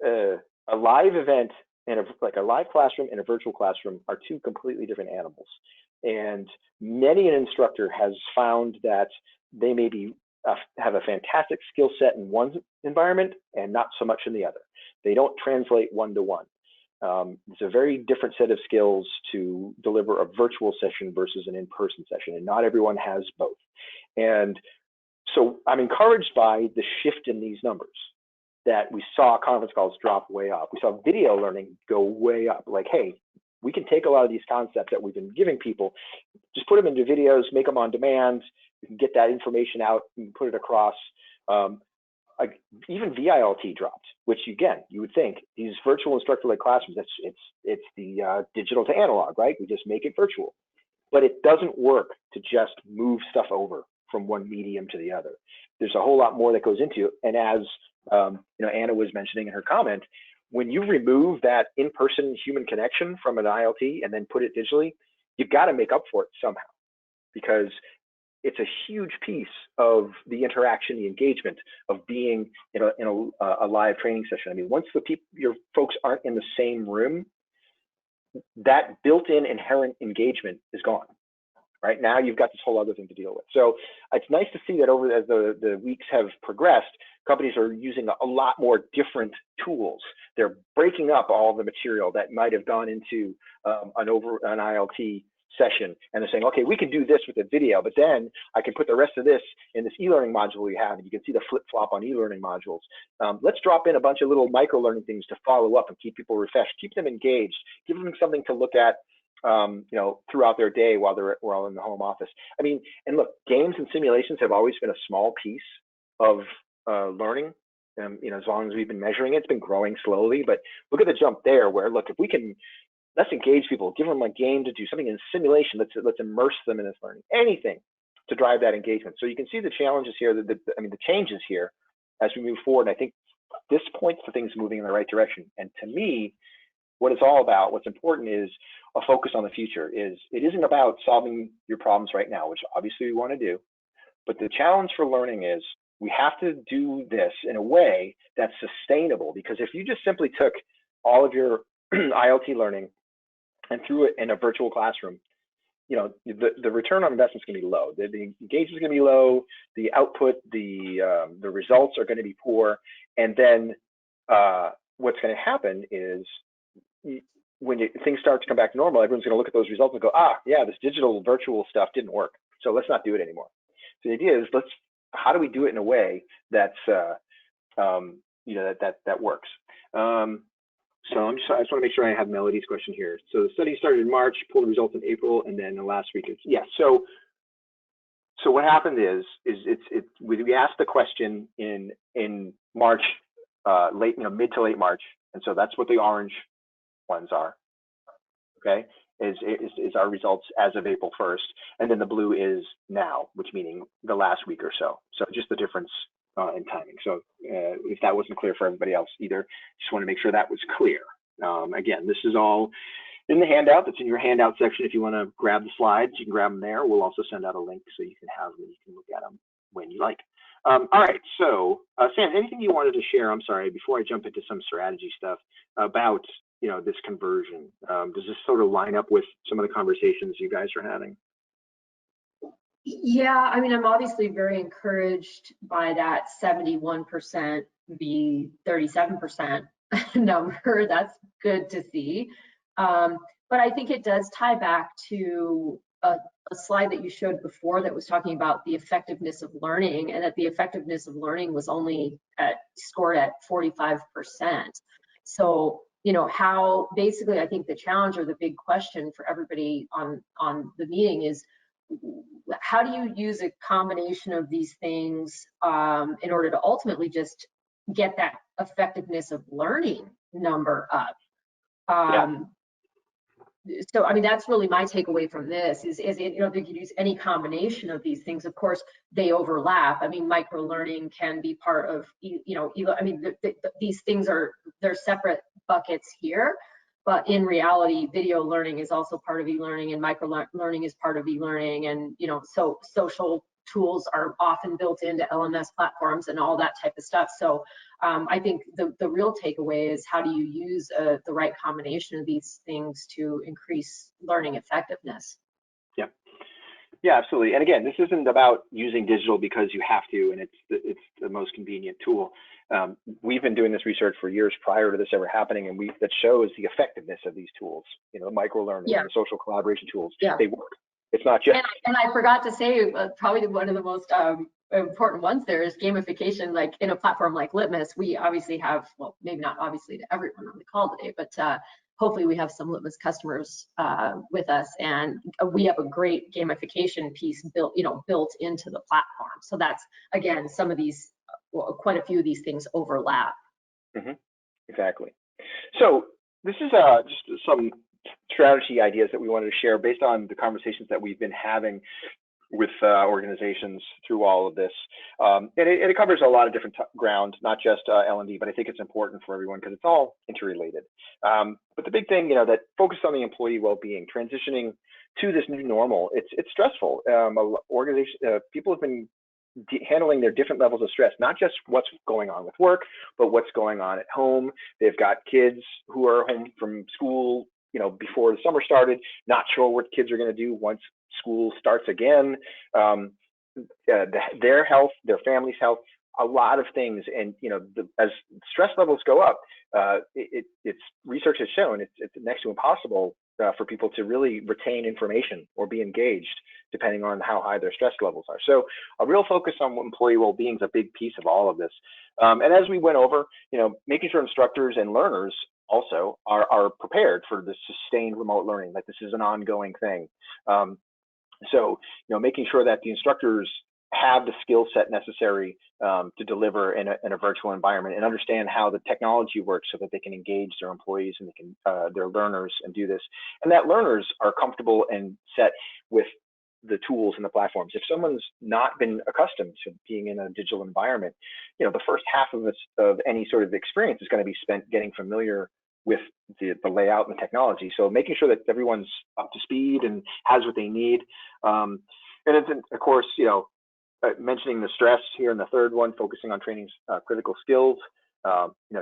a live event and a live classroom and a virtual classroom are two completely different animals. And many an instructor has found that they maybe have a fantastic skill set in one environment and not so much in the other. They don't translate one-to-one. It's a very different set of skills to deliver a virtual session versus an in-person session, and not everyone has both. And so I'm encouraged by the shift in these numbers, that we saw conference calls drop way up. We saw video learning go way up. Like, hey, we can take a lot of these concepts that we've been giving people, just put them into videos, make them on demand. We can get that information out and put it across. Even VILT dropped, which again, you would think these virtual instructor-led classrooms, it's the digital to analog, right? We just make it virtual, but it doesn't work to just move stuff over from one medium to the other. There's a whole lot more that goes into it. And as Anna was mentioning in her comment, when you remove that in-person human connection from an ILT and then put it digitally, you've got to make up for it somehow, because it's a huge piece of the interaction, the engagement of being in a live training session. I mean, once your folks aren't in the same room, that built-in inherent engagement is gone. Right now, you've got this whole other thing to deal with. So it's nice to see that as the weeks have progressed, companies are using a lot more different tools. They're breaking up all the material that might have gone into an ILT session, and they're saying, okay, we can do this with a video, but then I can put the rest of this in this e-learning module we have, and you can see the flip-flop on e-learning modules. Let's drop in a bunch of little micro-learning things to follow up and keep people refreshed, keep them engaged, give them something to look at throughout their day while they're in the home office. I mean, and look, games and simulations have always been a small piece of learning. As long as we've been measuring it, it's been growing slowly. But look at the jump there, where look, if we can, let's engage people, give them a game to do, something in simulation. Let's immerse them in this learning. Anything to drive that engagement. So you can see the challenges here. The changes here as we move forward. And I think this points to things moving in the right direction. And to me, what it's all about, what's important is a focus on the future. It isn't about solving your problems right now, which obviously we want to do, but the challenge for learning is we have to do this in a way that's sustainable, because if you just simply took all of your ILT learning and threw it in a virtual classroom, the return on investment is going to be low. The engagement is going to be low. The output, the results are going to be poor. And then what's going to happen is, when things start to come back to normal, everyone's going to look at those results and go, yeah, this digital virtual stuff didn't work, so let's not do it anymore. So the idea is, how do we do it in a way that's that works? So I just want to make sure I have Melody's question here. So the study started in March, pulled the results in April, and then the last week So what happened is we asked the question in March, mid to late March, and so that's what the orange ones are, okay, is our results as of April 1st, and then the blue is now, which meaning the last week or so. So just the difference and timing. So if that wasn't clear for everybody else either, just want to make sure that was clear. Again, this is all in the handout. That's in your handout section. If you want to grab the slides, you can grab them there. We'll also send out a link so you can have them and you can look at them when you like. All right, so Sam, anything you wanted to share, I'm sorry, before I jump into some strategy stuff about this conversion? Does this sort of line up with some of the conversations you guys are having? Yeah, I mean, I'm obviously very encouraged by that 71% v 37% number. That's good to see. But I think it does tie back to a slide that you showed before that was talking about the effectiveness of learning, and that the effectiveness of learning was only scored at 45%. So, how basically I think the challenge or the big question for everybody on the meeting is, how do you use a combination of these things in order to ultimately just get that effectiveness of learning number up? So, I mean, that's really my takeaway from this is they could use any combination of these things. Of course, they overlap. I mean, micro learning can be part of, I mean, these things they're separate buckets here, but in reality, video learning is also part of e-learning, and micro learning is part of e-learning, and so social tools are often built into LMS platforms and all that type of stuff. So I think the real takeaway is, how do you use the right combination of these things to increase learning effectiveness? Yeah, absolutely. And again, this isn't about using digital because you have to, and it's the most convenient tool. We've been doing this research for years prior to this ever happening, and that shows the effectiveness of these tools. The micro learning, the social collaboration tools, they work. It's not just. And I forgot to say, probably one of the most important ones there is gamification. Like in a platform like Litmos, we obviously have, well, maybe not obviously to everyone on the call today, but hopefully we have some Litmos customers with us, and we have a great gamification piece built into the platform. So that's, again, some of these, quite a few of these things overlap. Exactly. So this is just some strategy ideas that we wanted to share based on the conversations that we've been having with organizations through all of this. And it covers a lot of different ground, not just L&D, but I think it's important for everyone because it's all interrelated. But the big thing, that focus on the employee well-being, transitioning to this new normal, it's stressful. People have been handling their different levels of stress, not just what's going on with work, but what's going on at home. They've got kids who are home from school, before the summer started, not sure what kids are going to do once school starts again, their health, their family's health, a lot of things. And, as stress levels go up, it's research has shown it's next to impossible for people to really retain information or be engaged, depending on how high their stress levels are. So a real focus on employee well-being is a big piece of all of this. And as we went over, making sure instructors and learners also are prepared for the sustained remote learning, like this is an ongoing thing. So, making sure that the instructors have the skill set necessary to deliver in a virtual environment and understand how the technology works so that they can engage their employees and they can their learners and do this, and that learners are comfortable and set with the tools and the platforms. If someone's not been accustomed to being in a digital environment, the first half of any sort of experience is going to be spent getting familiar with the layout and the technology. So making sure that everyone's up to speed and has what they need. And it's, of course, mentioning the stress here in the third one, focusing on training critical skills,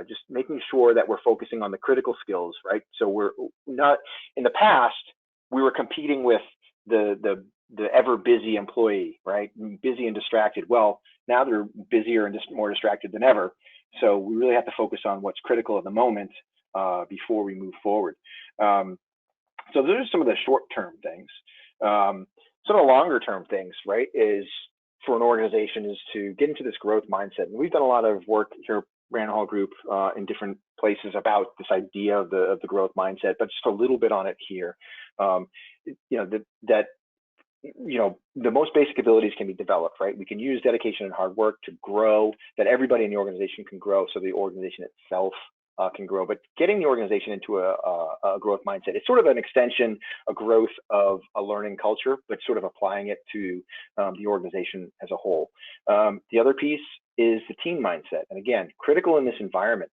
just making sure that we're focusing on the critical skills, right? So we're not, in the past, we were competing with the ever busy employee, right? Busy and distracted. Well, now they're busier and just more distracted than ever. So we really have to focus on what's critical at the moment before we move forward. So those are some of the short-term things. Some of the longer-term things, right, is for an organization is to get into this growth mindset. And we've done a lot of work here at Brandon Hall Group in different places about this idea of the growth mindset, but just a little bit on it here. The most basic abilities can be developed, right? We can use dedication and hard work to grow, that everybody in the organization can grow, so the organization itself can grow. But getting the organization into a growth mindset, it's sort of an extension, a growth of a learning culture, but sort of applying it to the organization as a whole. The other piece is the team mindset. And again, critical in this environment.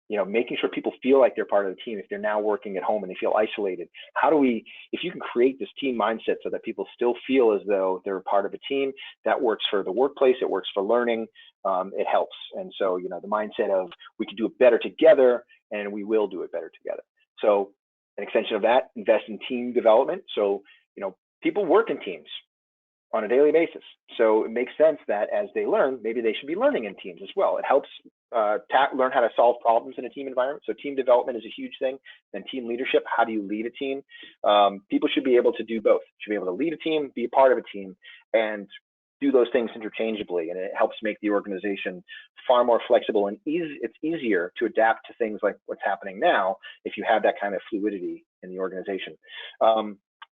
You know, making sure people feel like they're part of the team if they're now working at home and they feel isolated. How do we, if you can create this team mindset so that people still feel as though they're part of a team, that works for the workplace, it works for learning, it helps. And so, you know, the mindset of we can do it better together and we will do it better together. So an extension of that, invest in team development. So, you know, people work in teams on a daily basis. So it makes sense that as they learn, maybe they should be learning in teams as well. It helps learn how to solve problems in a team environment. So team development is a huge thing. Then team leadership, how do you lead a team? People should be able to do both. Should be able to lead a team, be a part of a team, and do those things interchangeably. And it helps make the organization far more flexible and it's easier to adapt to things like what's happening now if you have that kind of fluidity in the organization.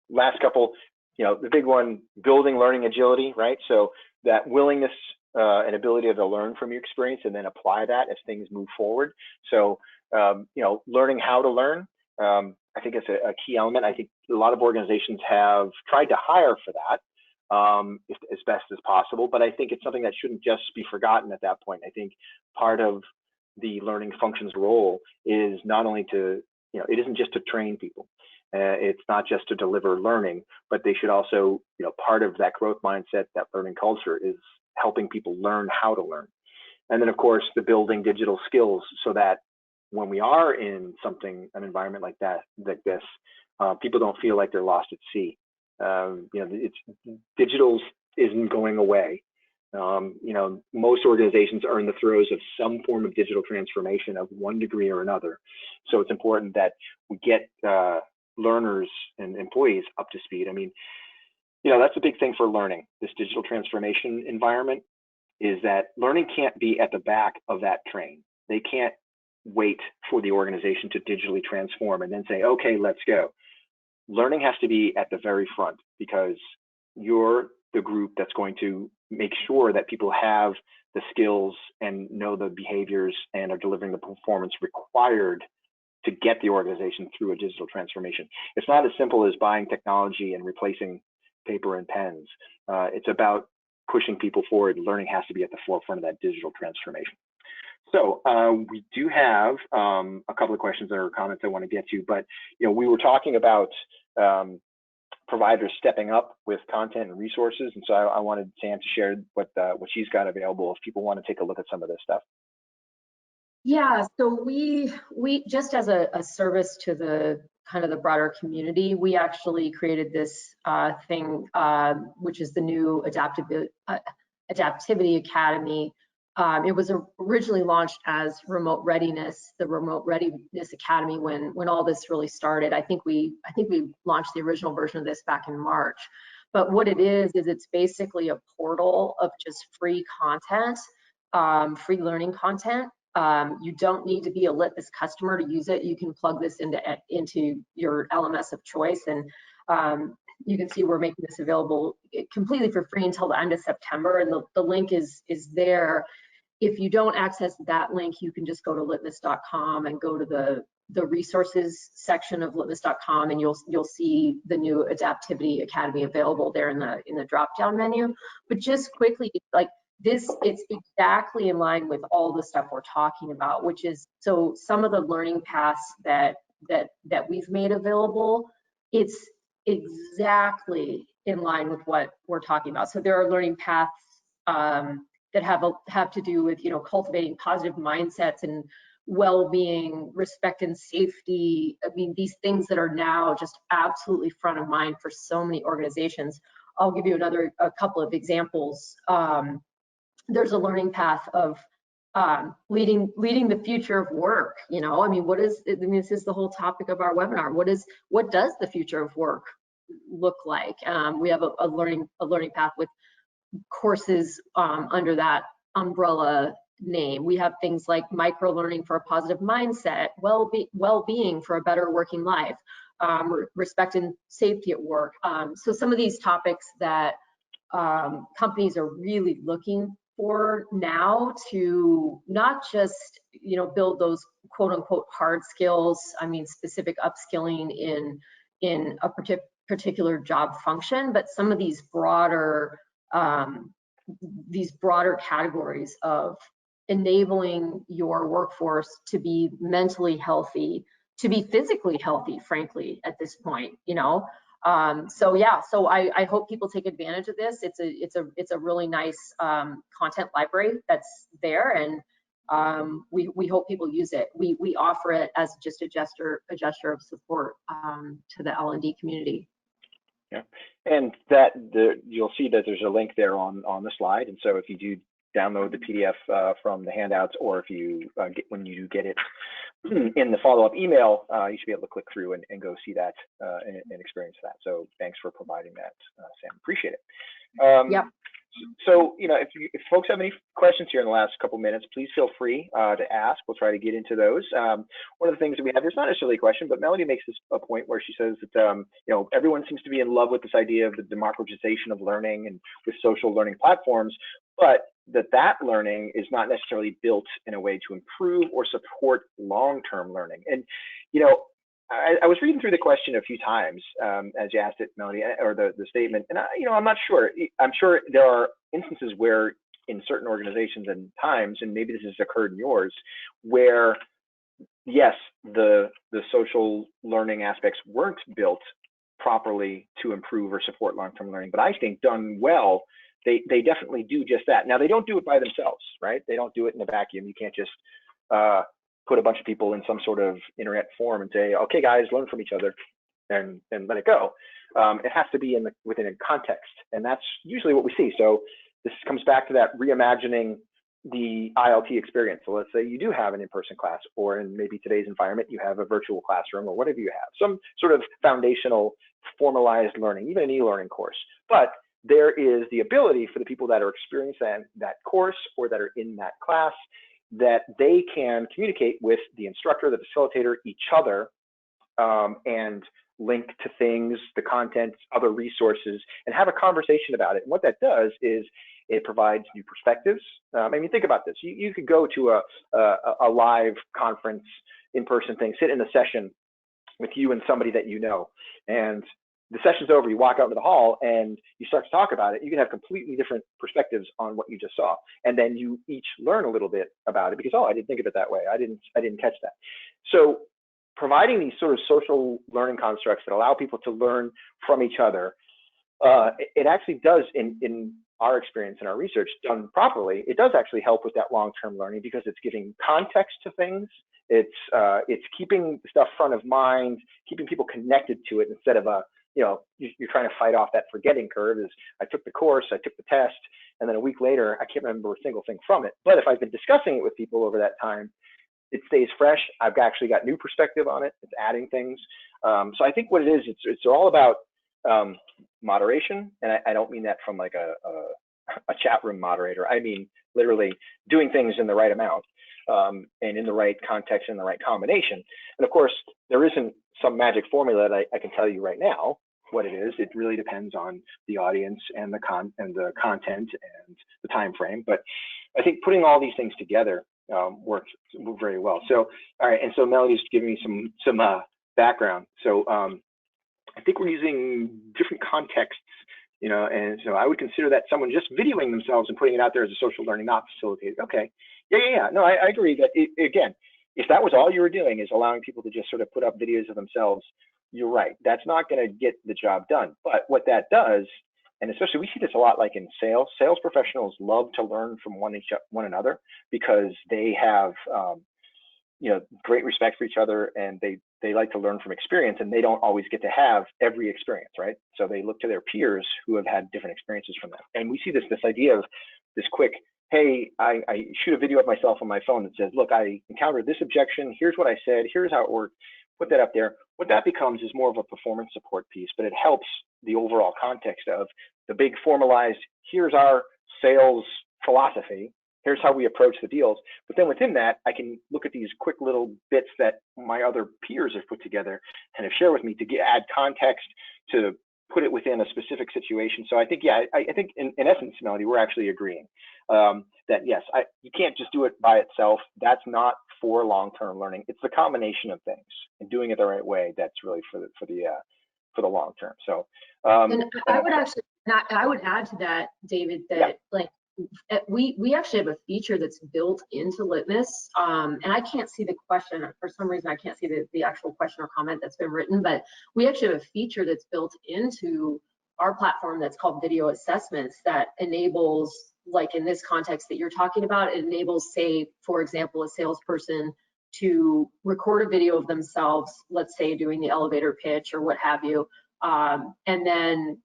Last couple, you know, the big one, building learning agility, right? So that willingness and ability to learn from your experience and then apply that as things move forward. So, you know, learning how to learn, I think it's a key element. I think a lot of organizations have tried to hire for that as best as possible, but I think it's something that shouldn't just be forgotten at that point. I think part of the learning functions role is not only to, you know, it isn't just to train people. It's not just to deliver learning, but they should also, you know, part of that growth mindset, that learning culture is helping people learn how to learn. And then of course, the building digital skills so that when we are in something, an environment like that, like this, people don't feel like they're lost at sea. You know, digital isn't going away. You know, most organizations are in the throes of some form of digital transformation of one degree or another. So it's important that we get learners and employees up to speed. I mean, you know, that's a big thing for learning. This digital transformation environment is that learning can't be at the back of that train. They can't wait for the organization to digitally transform and then say, okay, let's go. Learning has to be at the very front because you're the group that's going to make sure that people have the skills and know the behaviors and are delivering the performance required to get the organization through a digital transformation. It's not as simple as buying technology and replacing paper and pens. It's about pushing people forward. Learning has to be at the forefront of that digital transformation. So we do have a couple of questions or comments I want to get to, but you know, we were talking about providers stepping up with content and resources, and so I wanted Sam to share what she's got available if people want to take a look at some of this stuff. Yeah, so we just as a service to the kind of the broader community, we actually created this thing, which is the new Adaptivity Academy. It was originally launched as Remote Readiness, the Remote Readiness Academy when all this really started. I think we launched the original version of this back in March. But what it is it's basically a portal of just free content, free learning content. You don't need to be a Litmos customer to use it. You can plug this into your LMS of choice, and you can see we're making this available completely for free until the end of September, and the link is there. If you don't access that link, you can just go to litmos.com and go to the resources section of litmos.com, and you'll see the new Adaptivity Academy available there in the drop-down menu. But just quickly, like this, it's exactly in line with all the stuff we're talking about, which is, so some of the learning paths that we've made available, it's exactly in line with what we're talking about. So there are learning paths that have to do with, you know, cultivating positive mindsets and well-being, respect and safety. I mean, these things that are now just absolutely front of mind for so many organizations. I'll give you a couple of examples. There's a learning path of leading the future of work. You know, I mean, this is the whole topic of our webinar. What does the future of work look like? We have a learning path with courses under that umbrella name. We have things like micro learning for a positive mindset, well-being for a better working life, respect and safety at work. So some of these topics that companies are really looking for now to not just, you know, build those quote unquote hard skills. I mean, specific upskilling in a particular job function, but some of these broader these broader categories of enabling your workforce to be mentally healthy, to be physically healthy, frankly, at this point, you know. So yeah, so I hope people take advantage of this. It's a really nice content library that's there, and we hope people use it. We offer it as just a gesture of support to the L&D community. Yeah, and you'll see that there's a link there on the slide, and so if you do download the PDF from the handouts, or if you when you get it in the follow-up email, you should be able to click through and go see that and experience that. So thanks for providing that, Sam. Appreciate it. Yeah. So, you know, if folks have any questions here in the last couple minutes, please feel free to ask. We'll try to get into those. One of the things that we have, it's not necessarily a question, but Melody makes this a point where she says that, you know, everyone seems to be in love with this idea of the democratization of learning and with social learning platforms, but that learning is not necessarily built in a way to improve or support long-term learning. And, you know, I was reading through the question a few times as you asked it, Melody, or the statement, and you know, I'm not sure. I'm sure there are instances where in certain organizations and times, and maybe this has occurred in yours, where yes, the social learning aspects weren't built properly to improve or support long-term learning, but I think done well, they definitely do just that. Now, they don't do it by themselves, right? They don't do it in a vacuum. You can't just put a bunch of people in some sort of internet forum and say, okay, guys, learn from each other and let it go. It has to be within a context, and that's usually what we see. So this comes back to that reimagining the ILT experience. So let's say you do have an in-person class, or in maybe today's environment, you have a virtual classroom, or whatever you have, some sort of foundational formalized learning, even an e-learning course. But there is the ability for the people that are experiencing that course or that are in that class, that they can communicate with the instructor, the facilitator, each other, and link to things, the content, other resources, and have a conversation about it. And what that does is it provides new perspectives. I mean, think about this. You could go to a live conference, in-person thing, sit in a session with you and somebody that you know, and the session's over, you walk out into the hall and you start to talk about it. You can have completely different perspectives on what you just saw. And then you each learn a little bit about it because, oh, I didn't think of it that way. I didn't catch that. So providing these sort of social learning constructs that allow people to learn from each other, it actually does, in our experience and our research done properly, it does actually help with that long-term learning because it's giving context to things. It's keeping stuff front of mind, keeping people connected to it instead of you know, you're trying to fight off that forgetting curve. Is I took the course, I took the test, and then a week later, I can't remember a single thing from it. But if I've been discussing it with people over that time, it stays fresh. I've actually got new perspective on it. It's adding things. So I think what it is, it's all about moderation. And I don't mean that from like a chat room moderator. I mean, literally doing things in the right amount and in the right context and the right combination. And of course, there isn't some magic formula that I can tell you right now what it is. It really depends on the audience and the content and the time frame. But I think putting all these things together works very well. So, all right, and so Melody's giving me some background. So I think we're using different contexts, you know, and so I would consider that someone just videoing themselves and putting it out there as a social learning, not facilitated. Okay, yeah. No, I agree that again, if that was all you were doing is allowing people to just sort of put up videos of themselves, you're right. That's not going to get the job done. But what that does, and especially we see this a lot like in sales professionals love to learn from one another because they have, you know, great respect for each other, and they like to learn from experience, and they don't always get to have every experience, right? So they look to their peers who have had different experiences from them. And we see this idea of this quick, hey, I shoot a video of myself on my phone that says, look, I encountered this objection. Here's what I said. Here's how it worked. Put that up there. What that becomes is more of a performance support piece, but it helps the overall context of the big formalized, here's our sales philosophy. Here's how we approach the deals. But then within that, I can look at these quick little bits that my other peers have put together and have shared with me to add context, to put it within a specific situation. So I think, yeah, I think in essence, Melody, we're actually agreeing that yes, you can't just do it by itself. That's not for long-term learning. It's the combination of things and doing it the right way. That's really for the long term. So and I would actually, I would add to that, David, that like we actually have a feature that's built into Litmos, and I can't see the question. For some reason, I can't see the actual question or comment that's been written, but we actually have a feature that's built into our platform that's called video assessments that enables, like in this context that you're talking about, it enables, say, for example, a salesperson to record a video of themselves, let's say doing the elevator pitch or what have you, and then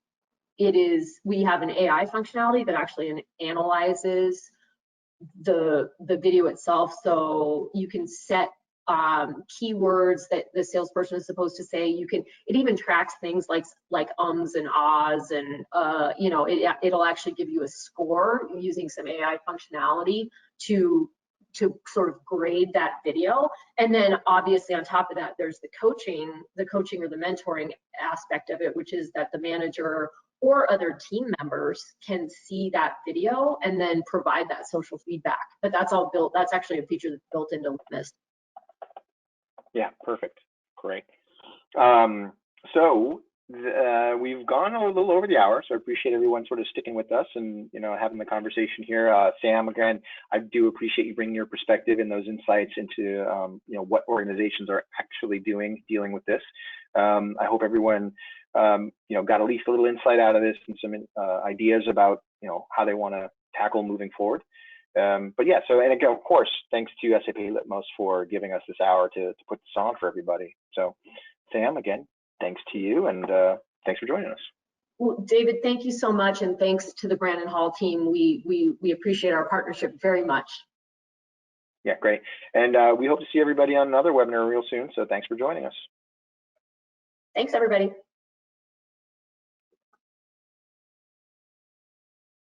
we have an AI functionality that actually analyzes the video itself, so you can set keywords that the salesperson is supposed to say. It even tracks things like ums and ahs, and you know, it'll actually give you a score using some AI functionality to sort of grade that video. And then obviously on top of that, there's the coaching or the mentoring aspect of it, which is that the manager or other team members can see that video and then provide that social feedback. But that's all built, that's actually a feature that's built into Litmos. Yeah, perfect. Great. We've gone a little over the hour, so I appreciate everyone sort of sticking with us and, you know, having the conversation here. Sam, again, I do appreciate you bringing your perspective and those insights into, you know, what organizations are actually dealing with this. I hope everyone, you know, got at least a little insight out of this and some ideas about, you know, how they want to tackle moving forward. But yeah, so, and again, of course, thanks to SAP Litmos for giving us this hour to put this on for everybody. So Sam, again, thanks to you, and thanks for joining us. Well, David, thank you so much, and thanks to the Brandon Hall team. We appreciate our partnership very much. Yeah, great. And we hope to see everybody on another webinar real soon, so thanks for joining us. Thanks, everybody.